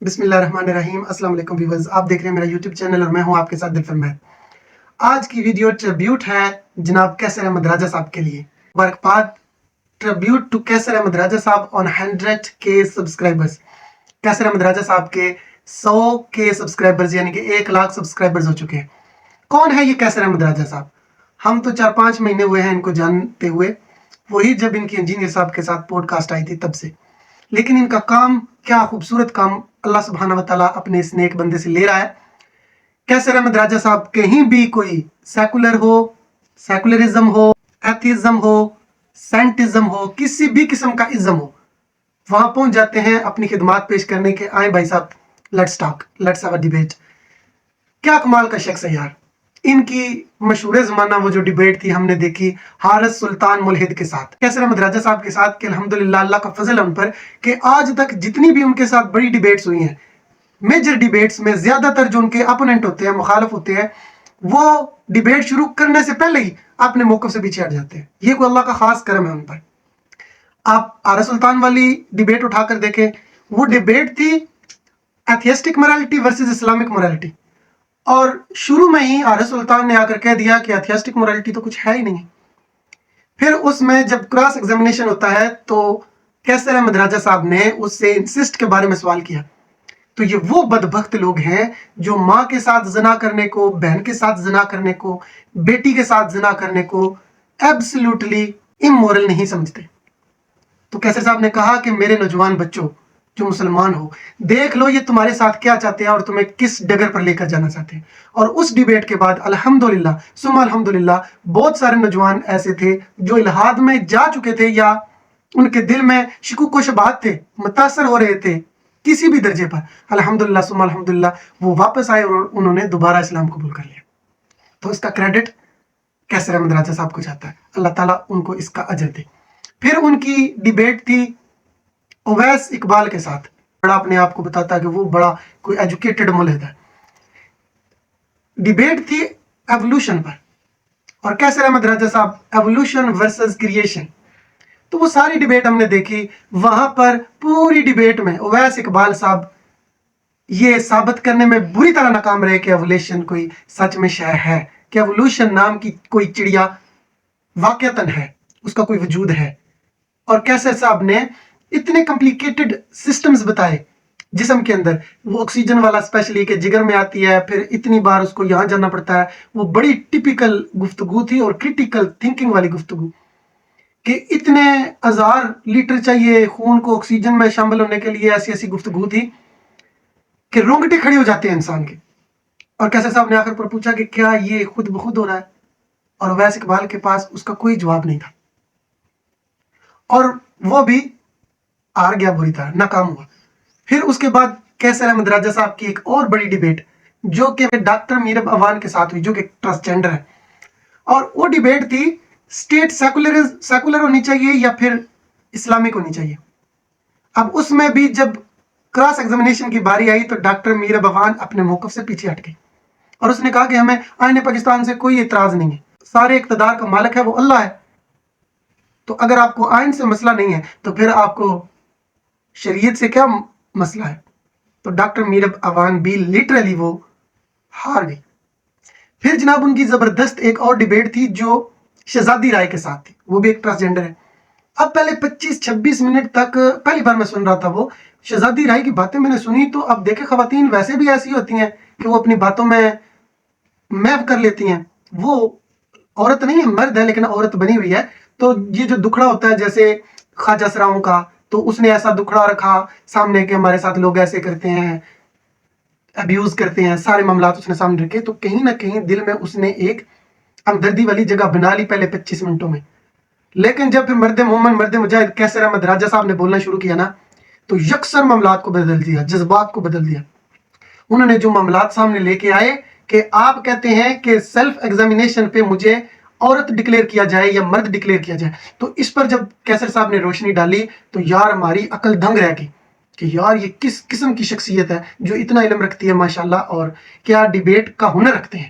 بسم اللہ الرحمن الرحیم۔ السلام علیکم ویورز، آپ دیکھ رہے ہیں میرا یوٹیوب چینل اور میں ہوں آپ کے ساتھ دلفر مہر۔ آج کی ویڈیو ٹریبیوٹ ہے جناب کیسر احمد راجہ صاحب کے لیے۔ مبارکباد، ٹریبیوٹ ٹو کیسر احمد راجہ صاحب آن 100K سبسکرائبرز۔ کیسر احمد راجہ صاحب کے 100K سبسکرائبرز یعنی کہ 1 لاکھ سبسکرائبرز ہو چکے ہیں۔ کون ہے یہ کیسر احمد راجہ صاحب؟ ہم تو 4-5 مہینے ہوئے ہیں ان کو جانتے ہوئے، وہی جب ان کی انجینئر صاحب کے ساتھ پوڈ کاسٹ آئی تھی تب سے۔ لیکن ان کا کام، کیا خوبصورت کام اللہ سبحانہ و تعالیٰ اپنے اس نیک بندے سے لے رہا ہے۔ کیسر احمد راجہ صاحب کہیں بھی کوئی سیکولر ہو، سیکولرزم ہو، ایتھیزم ہو، سائنٹزم ہو، کسی بھی قسم کا ازم ہو، وہاں پہنچ جاتے ہیں اپنی خدمات پیش کرنے کے۔ آئیں بھائی صاحب، let's talk, let's have a debate. کیا کمال کا شخص ہے یار۔ ان کی مشہور زمانہ وہ جو ڈیبیٹ تھی ہم نے دیکھی حارث سلطان ملحد کے ساتھ، کیسر احمد راجہ صاحب کے ساتھ، کہ الحمدللہ اللہ کا فضل ہے ان پر کہ آج تک جتنی بھی ان کے ساتھ بڑی ڈیبیٹس ہوئی ہیں، میجر ڈیبیٹس میں زیادہ تر جو ان کے اپوننٹ ہوتے ہیں، مخالف ہوتے ہیں، وہ ڈیبیٹ شروع کرنے سے پہلے ہی اپنے موقف سے پیچھے ہٹ جاتے ہیں۔ یہ کوئی اللہ کا خاص کرم ہے ان پر۔ آپ حارث سلطان والی ڈیبیٹ اٹھا کر دیکھیں، وہ ڈیبیٹ تھی atheistic morality versus Islamic morality، اور شروع میں ہی حارث سلطان نے آ کر کہہ دیا کہ ایتھیسٹک morality تو کچھ ہے ہی نہیں۔ پھر اس میں جب کراس ایگزامینیشن ہوتا ہے تو کیسر احمد راجہ صاحب نے اس سے انسسٹ کے بارے میں سوال کیا، تو یہ وہ بدبخت لوگ ہیں جو ماں کے ساتھ زنا کرنے کو، بہن کے ساتھ زنا کرنے کو، بیٹی کے ساتھ زنا کرنے کو ایبسلیوٹلی امورل نہیں سمجھتے۔ تو کیسر صاحب نے کہا کہ میرے نوجوان بچوں جو مسلمان ہو، دیکھ لو یہ تمہارے ساتھ کیا چاہتے ہیں اور تمہیں کس ڈگر پر لے کر جانا چاہتے ہیں۔ اور اس ڈیبیٹ کے بعد الحمدللہ ثم الحمدللہ بہت سارے نوجوان ایسے تھے جو الحاد میں جا چکے تھے یا ان کے دل میں شکوک و شبہات تھے، متاثر ہو رہے تھے کسی بھی درجے پر، الحمدللہ ثم الحمدللہ وہ واپس آئے اور انہوں نے دوبارہ اسلام قبول کر لیا۔ تو اس کا کریڈٹ کیسر احمد راجہ صاحب کو جاتا ہے، اللہ تعالیٰ ان کو اس کا اجر دے۔ پھر ان کی ڈیبیٹ تھی اویس اقبال کے ساتھ، بڑا اپنے آپ کو بتاتا ہے کہ وہ بڑا کوئی ایجوکیٹڈ ملحد ہے۔ ڈیبیٹ تھی ایوولوشن پر، اور کیسر احمد راجہ صاحب ایوولوشن ورسز کریشن۔ تو وہ ساری ڈیبیٹ ہم نے دیکھی، وہاں پر پوری ڈیبیٹ میں اویس اقبال صاحب یہ ثابت کرنے میں بری طرح ناکام رہے کہ ایوولوشن کوئی سچ میں شے ہے، کہ ایوولوشن نام کی کوئی چڑیا واقعتاً ہے، اس کا کوئی وجود ہے۔ اور کیسر صاحب نے اتنے کمپلیکیٹڈ سسٹمز بتائے جسم کے اندر، وہ آکسیجن والا اسپیشلی کہ جگر میں آتی ہے، پھر اتنی بار اس کو یہاں جانا پڑتا ہے، وہ بڑی ٹپیکل گفتگو تھی اور کریٹیکل تھنکنگ والی گفتگو، کہ اتنے ہزار لیٹر چاہیے خون کو آکسیجن میں شامل ہونے کے لیے، ایسی ایسی گفتگو تھی کہ رونگٹے کھڑے ہو جاتے ہیں انسان کے۔ اور کیسر صاحب نے آخر پر پوچھا کہ کیا یہ خود بخود ہو رہا ہے، اور اویس اقبال کے پاس اس کا کوئی جواب نہیں تھا، اور وہ بھی ہار گیا، بری طرح ناکام ہوا۔ پھر اس کے بعد کیسر احمد راجہ صاحب کی ایک اور بڑی ڈیبیٹ جو کہ ڈاکٹر میرب عوان کے ساتھ ہوئی، جو کہ ٹرانسجینڈر ہے، اور وہ ڈیبیٹ تھی اسٹیٹ سیکولر ہونی چاہیے یا پھر اسلامک ہونی چاہیے۔ اب اس میں بھی جب کراس ایگزامینیشن کی باری آئی تو ڈاکٹر میرب عوان اپنے موقف سے پیچھے ہٹ گئی، اور اس نے کہا کہ ہمیں آئین پاکستان سے کوئی اعتراض نہیں ہے، سارے اقتدار کا مالک ہے وہ اللہ ہے، تو اگر آپ کو آئین سے مسئلہ نہیں ہے تو پھر آپ کو شریعت سے کیا مسئلہ ہے۔ تو ڈاکٹر میرب عوان بھی لٹرلی وہ ہار گئی۔ پھر جناب ان کی زبردست ایک اور ڈیبیٹ تھی جو شہزادی رائے کے ساتھ تھی، وہ بھی ایک ٹرانسجینڈر ہے۔ اب پہلے 25-26 منٹ تک پہلی بار میں سن رہا تھا وہ شہزادی رائے کی باتیں میں نے سنی، تو اب دیکھیں خواتین ویسے بھی ایسی ہوتی ہیں کہ وہ اپنی باتوں میں محو کر لیتی ہیں، وہ عورت نہیں ہے، مرد ہے لیکن عورت بنی ہوئی ہے۔ تو یہ جو دکھڑا ہوتا ہے جیسے خواجہ سراؤں کا، تو اس نے ایسا دکھڑا رکھا سامنے کہ ہمارے ساتھ لوگ ایسے کرتے ہیں، ابیوز کرتے ہیں، سارے معاملات اس نے سامنے رکھے، تو کہیں نہ کہیں دل میں اس نے ایک ہمدردی والی جگہ بنا لی پہلے 25 منٹوں میں۔ لیکن جب پھر مرد مومن، مرد مجاہد کیسر احمد راجہ صاحب نے بولنا شروع کیا نا، تو یکسر معاملات کو بدل دیا، جذبات کو بدل دیا۔ انہوں نے جو معاملات سامنے لے کے آئے کہ آپ کہتے ہیں کہ سیلف ایگزامینیشن پہ مجھے عورت ڈکلیئر کیا جائے یا مرد ڈکلیئر کیا جائے، تو اس پر جب کیسر صاحب نے روشنی ڈالی تو یار ہماری عقل دنگ رہ گئی کہ یار یہ کس قسم کی شخصیت ہے جو اتنا علم رکھتی ہے ماشاءاللہ، اور کیا ڈیبیٹ کا ہنر رکھتے ہیں۔